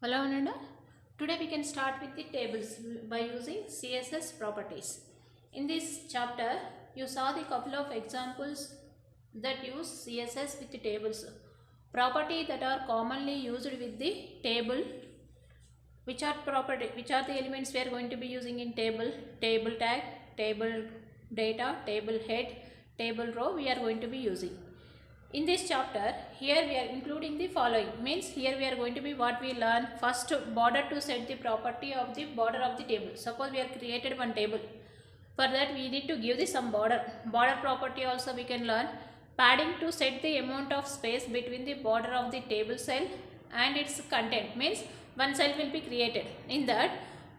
Hello Ananda. Today we can start with the tables by using CSS properties. In this chapter, you saw the couple of examples that use CSS with the tables. Property that are commonly used with the table. Which are the elements we are going to be using in table? Table tag, table data, table head, table row we are going to be using. In this chapter, here we are including the following. Means here we are going to be what we learn. First, border to set the property of the border of the table. Suppose we are created one table. For that we need to give the some border. Border property also we can learn. Padding to set the amount of space between the border of the table cell and its content. Means one cell will be created. In that,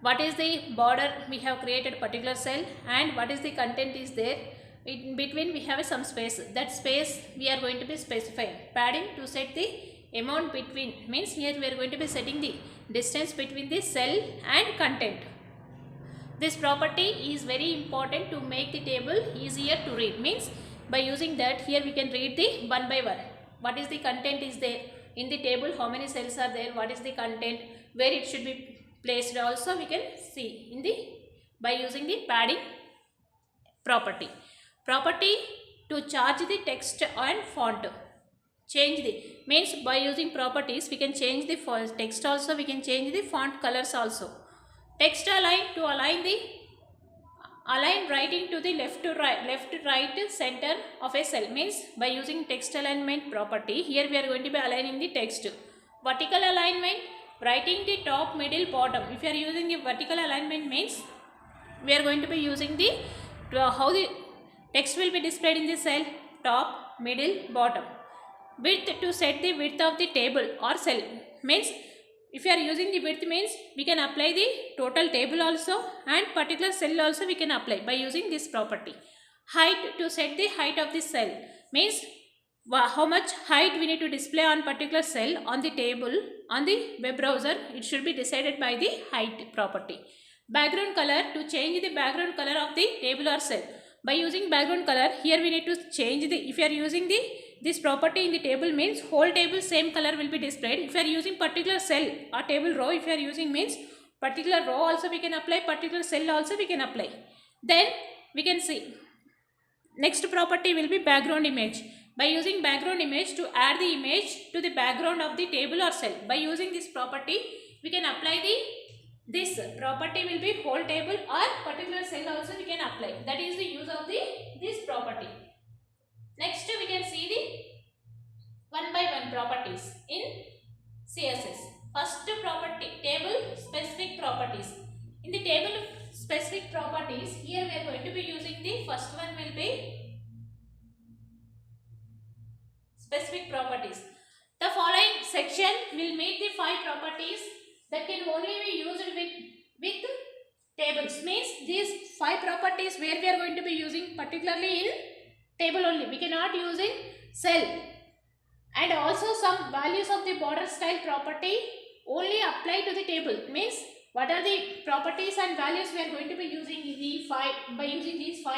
what is the border we have created particular cell and what is the content is there. In between we have some space. That space we are going to be specifying. Padding to set the amount between. Means here we are going to be setting the distance between the cell and content. This property is very important to make the table easier to read. Means by using that, here we can read the one by one. What is the content is there in the table, how many cells are there, what is the content, where it should be placed also we can see in the by using the padding property. Property to charge the text and font. Change the means by using properties we can change the text also, we can change the font colors also. Text align to align writing to the left right center of a cell. Means by using text alignment property, here we are going to be aligning the text. Vertical alignment, writing the top, middle, bottom. If you are using the vertical alignment means we are going to be using the how the text will be displayed in the cell, top, middle, bottom. Width to set the width of the table or cell. Means if you are using the width means we can apply the total table also and particular cell also we can apply by using this property. Height to set the height of the cell. Means how much height we need to display on particular cell on the table on the web browser. It should be decided by the height property. Background color to change the background color of the table or cell. By using background color, here we need to change the, if you are using this property in the table means whole table same color will be displayed. If you are using particular cell or table row, if you are using means particular row also we can apply, particular cell also we can apply. Then we can see next property will be background image. By using background image to add the image to the background of the table or cell. By using this property we can apply this property will be whole table or particular cell also we can apply. That is the use of this property. Next we can see the one by one properties in CSS. First property, table specific properties. In the table specific properties, here we are going to be using the first one will be specific properties. The following section will meet the 5 properties that can only be used with tables. Means these 5 properties where we are going to be using particularly in table only. We cannot use in cell. And also some values of the border style property only apply to the table. Means what are the properties and values we are going to be using the 5 by using these 5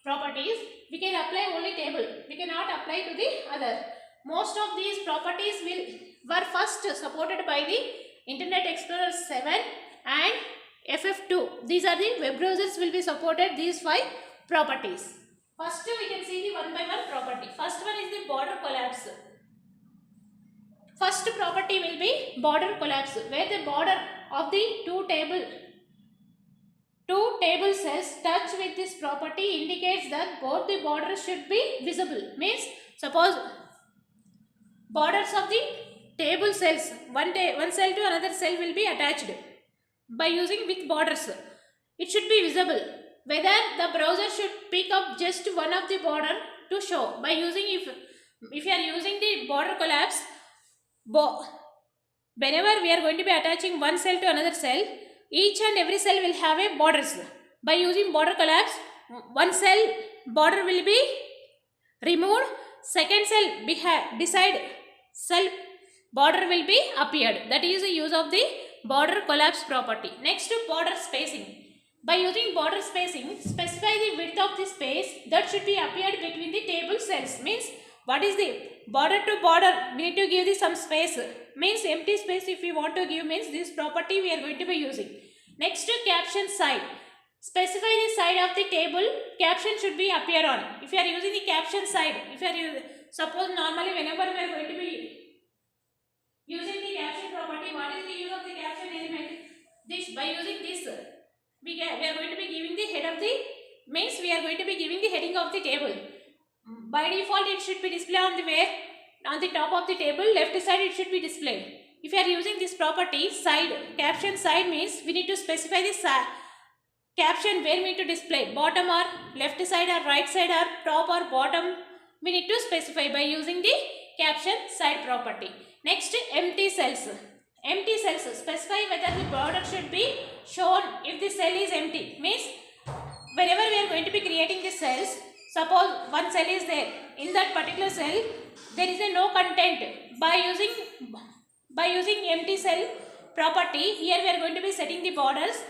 properties. We can apply only table. We cannot apply to the other. Most of these properties were first supported by the Internet Explorer 7 and FF2. These are the web browsers will be supported these 5 properties. First we can see the one by one property. First one is the border collapse. First property will be border collapse, where the border of the two table cells touch with this property indicates that both the borders should be visible. Means suppose borders of the table cells, one cell to another cell will be attached by using with borders. It should be visible. Whether the browser should pick up just one of the border to show by using if you are using the border collapse, whenever we are going to be attaching one cell to another cell, each and every cell will have a borders. By using border collapse, one cell border will be removed, second cell beside cell border will be appeared. That is the use of the border collapse property. Next, border spacing. By using border spacing, specify the width of the space that should be appeared between the table cells. Means What is the border to border? We need to give the some space. Means empty space if we want to give means this property we are going to be using. Next, caption side. Specify the side of the table caption should be appear on. If you are using the caption side, if you are suppose normally whenever we are going to be using the caption property, what is the use of the caption element? This by using this we are going to be giving the head of the means we are going to be giving the heading of the table. By default it should be displayed on the where on the top of the table, left side it should be displayed. If you are using this property side, caption side means we need to specify the caption where we need to display, bottom or left side or right side or top or bottom, we need to specify by using the caption side property. Next, empty cells. Empty cells, specify whether the border should be shown if the cell is empty. Means whenever we are going to be creating the cells, suppose one cell is there, in that particular cell there is a no content. By using empty cell property, here we are going to be setting the borders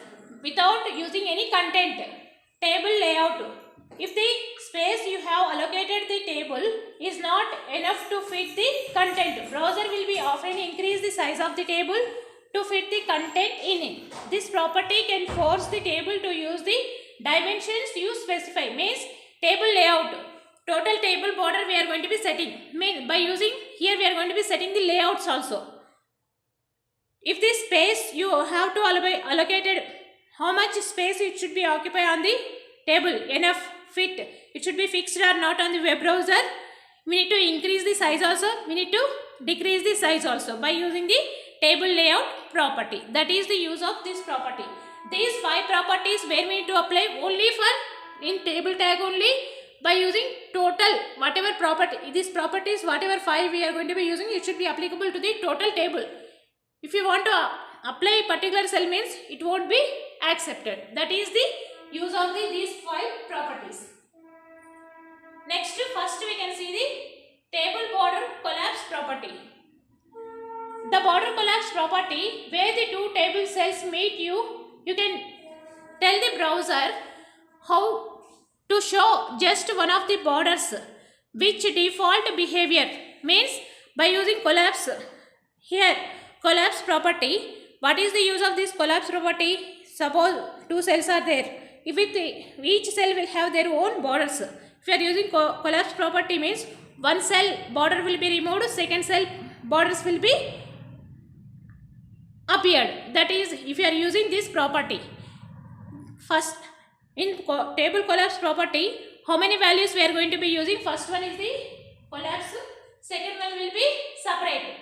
without using any content. Table layout. If the space you have allocated the table is not enough to fit the content, browser will be often increase the size of the table to fit the content in it. This property can force the table to use the dimensions you specify. Means table layout. Total table border we are going to be setting. By using here we are going to be setting the layouts also. If the space you have to allocated, how much space it should be occupied on the table, enough fit, it should be fixed or not on the web browser. We need to increase the size also, we need to decrease the size also by using the table layout property. That is the use of this property. These 5 properties where we need to apply only for in table tag only by using total whatever property, these properties whatever 5 we are going to be using, it should be applicable to the total table. If you want to apply particular cell means it won't be accepted. That is the use of these 5 properties. Next, first we can see the table border collapse property. The border collapse property where the 2 table cells meet you can tell the browser how to show just one of the borders, which default behavior means by using collapse. Here collapse property, what is the use of this collapse property? Suppose 2 cells are there. If each cell will have their own borders. If you are using collapse property means one cell border will be removed, second cell borders will be appeared. That is if you are using this property. First in table collapse property, how many values we are going to be using? First one is the collapse, second one will be separate.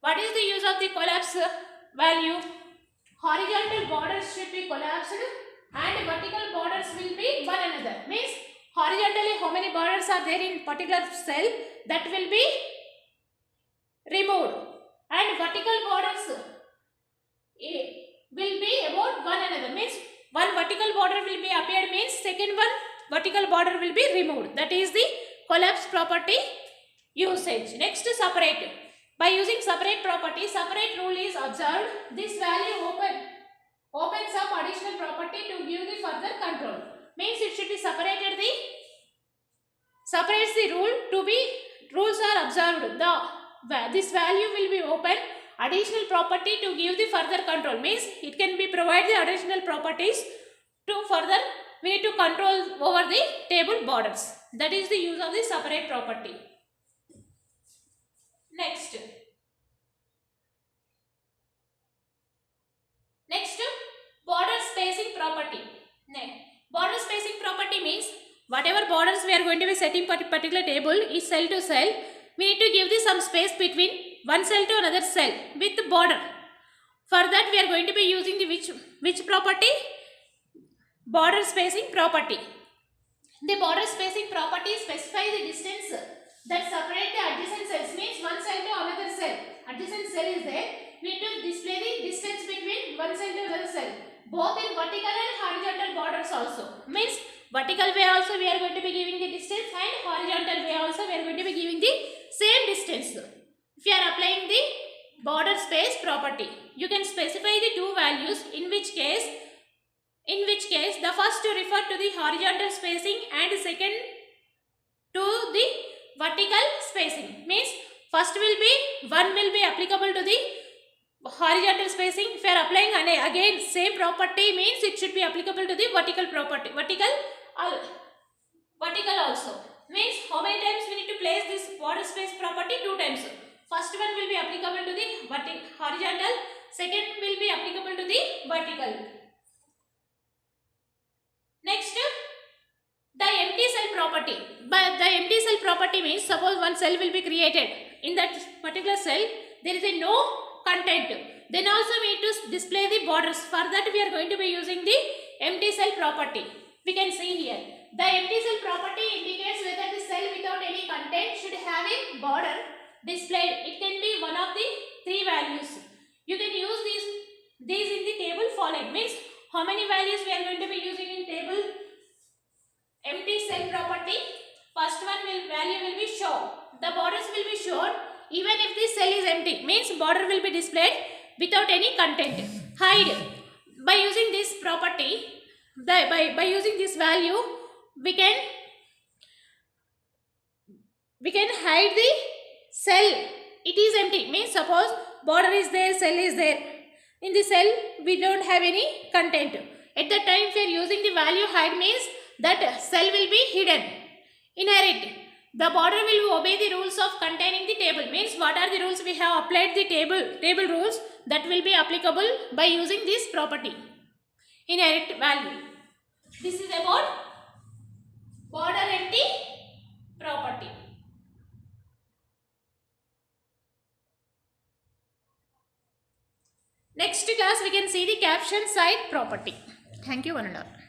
What is the use of the collapse value? Horizontal borders should be collapsed and vertical borders will be one another. Means horizontally how many borders are there in particular cell, that will be removed, and vertical borders will be about one another. Means one vertical border will be appeared means second one vertical border will be removed. That is the collapse property usage. Next, separate. By using separate property, separate rule is observed. This value opens up additional property to give the further control. Means it should be separates the rule to be rules are observed. This value will be open additional property to give the further control. Means it can be provide the additional properties to further we need to control over the table borders. That is the use of the separate property. Next, border spacing property. Border spacing property means whatever borders we are going to be setting for a particular table is cell to cell, we need to give the some space between one cell to another cell with the border. For that we are going to be using the which property? Border spacing property. The border spacing property specifies the distance that separate the adjacent cells. Means one cell to another cell. Adjacent cell is there. We need to display the distance between one cell to another cell, both in vertical and horizontal borders also. Means vertical way also we are going to be giving the distance, and horizontal way also we are going to be giving the same distance. If you are applying the border space property, you can specify the 2 values, in which case the first to refer to the horizontal spacing and second to the vertical spacing. Means first will be, one will be applicable to the horizontal spacing. If you are applying again same property, means it should be applicable to the vertical property. Vertical also. Means how many times we need to place this border space property? 2 times. First one will be applicable to the horizontal. Second will be applicable to the vertical. Next, the empty cell property. But the empty cell property means suppose one cell will be created. In that particular cell, there is a no content. Then also we need to display the borders. For that we are going to be using the empty cell property. We can see here. The empty cell property indicates whether the cell without any content should have a border displayed. It can be one of the 3 values. You can use these in the table following. Means how many values we are going to be using in table? Empty cell property. First one value will be shown. The borders will be shown even if the cell is empty. Means border will be displayed without any content. Hide. By using this property, by using this value, we can hide the cell. It is empty. Means suppose border is there, cell is there. In the cell we don't have any content. At that time if you are using the value hide, means that cell will be hidden. Inherit. The border will obey the rules of containing the table. Means what are the rules? We have applied the table rules that will be applicable by using this property. Inherit value. This is about border empty property. Next class we can see the caption side property. Thank you one and all.